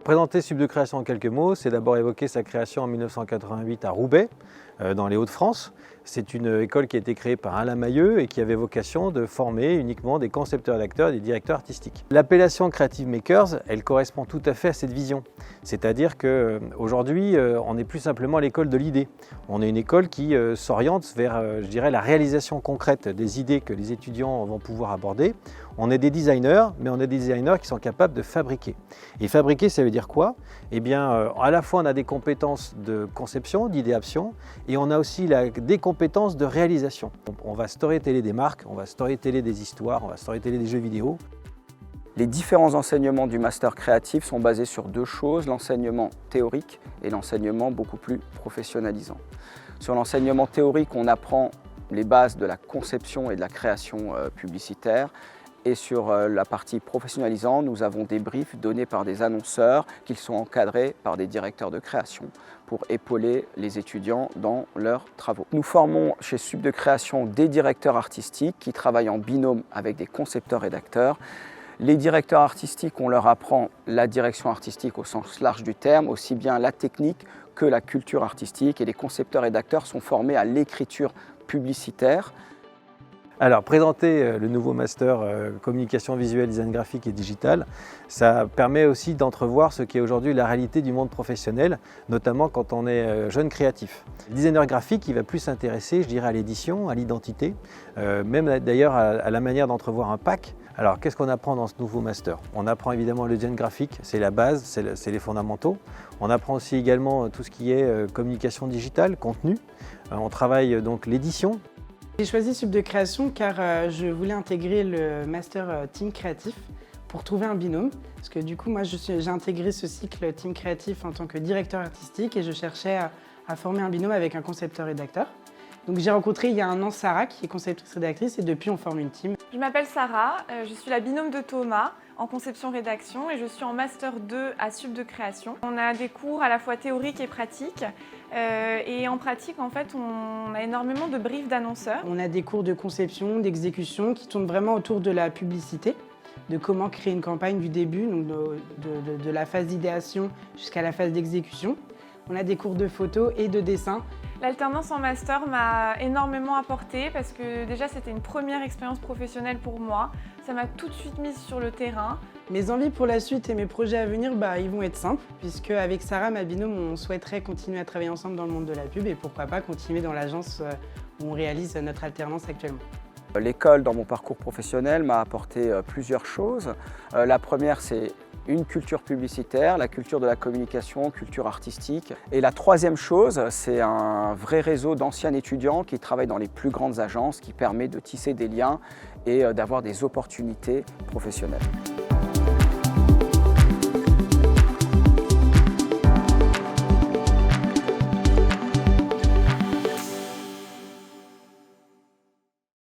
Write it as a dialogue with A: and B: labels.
A: Présenter Sub de Création en quelques mots, c'est d'abord évoquer sa création en 1988 à Roubaix, dans les Hauts-de-France. C'est une école qui a été créée par Alain Mailleux et qui avait vocation de former uniquement des concepteurs d'acteurs et des directeurs artistiques. L'appellation Creative Makers, elle correspond tout à fait à cette vision. C'est-à-dire qu'aujourd'hui, on n'est plus simplement l'école de l'idée. On est une école qui s'oriente vers, je dirais, la réalisation concrète des idées que les étudiants vont pouvoir aborder. On est des designers, mais on est des designers qui sont capables de fabriquer. Et fabriquer, ça veut dire quoi? Eh bien, à la fois, on a des compétences de conception, d'idéation, et on a aussi des compétences de réalisation. On va storyteller des marques, on va storyteller des histoires, on va storyteller des jeux vidéo.
B: Les différents enseignements du master créatif sont basés sur deux choses, l'enseignement théorique et l'enseignement beaucoup plus professionnalisant. Sur l'enseignement théorique, on apprend les bases de la conception et de la création publicitaire. Et sur la partie professionnalisante, nous avons des briefs donnés par des annonceurs qui sont encadrés par des directeurs de création pour épauler les étudiants dans leurs travaux. Nous formons chez Sub de Création des directeurs artistiques qui travaillent en binôme avec des concepteurs rédacteurs. Les directeurs artistiques, on leur apprend la direction artistique au sens large du terme, aussi bien la technique que la culture artistique. Et les concepteurs rédacteurs sont formés à l'écriture publicitaire.
A: Alors, présenter le nouveau master communication visuelle, design graphique et digital, ça permet aussi d'entrevoir ce qui est aujourd'hui la réalité du monde professionnel, notamment quand on est jeune créatif. Le designer graphique, il va plus s'intéresser, je dirais, à l'édition, à l'identité, même d'ailleurs à la manière d'entrevoir un pack. Alors, qu'est-ce qu'on apprend dans ce nouveau master? On apprend évidemment le design graphique, c'est la base, c'est les fondamentaux. On apprend aussi également tout ce qui est communication digitale, contenu. On travaille donc l'édition.
C: J'ai choisi Sub de Création car je voulais intégrer le master Team Créatif pour trouver un binôme. Parce que du coup, moi, j'ai intégré ce cycle Team Créatif en tant que directeur artistique et je cherchais à former un binôme avec un concepteur-rédacteur. Donc j'ai rencontré il y a un an Sarah qui est conceptrice-rédactrice et depuis on forme une team.
D: Je m'appelle Sarah, je suis la binôme de Thomas en conception-rédaction et je suis en Master 2 à Sub de Création. On a des cours à la fois théoriques et pratiques. Et en pratique, en fait, on a énormément de briefs d'annonceurs.
C: On a des cours de conception, d'exécution qui tournent vraiment autour de la publicité, de comment créer une campagne du début, donc de la phase d'idéation jusqu'à la phase d'exécution. On a des cours de photo et de dessin.
D: L'alternance en master m'a énormément apporté parce que déjà c'était une première expérience professionnelle pour moi. Ça m'a tout de suite mise sur le terrain.
C: Mes envies pour la suite et mes projets à venir, ils vont être simples puisque avec Sarah, ma binôme, on souhaiterait continuer à travailler ensemble dans le monde de la pub et pourquoi pas continuer dans l'agence où on réalise notre alternance actuellement.
B: L'école, dans mon parcours professionnel, m'a apporté plusieurs choses. La première, c'est une culture publicitaire, la culture de la communication, culture artistique. Et la troisième chose, c'est un vrai réseau d'anciens étudiants qui travaillent dans les plus grandes agences qui permet de tisser des liens et d'avoir des opportunités professionnelles.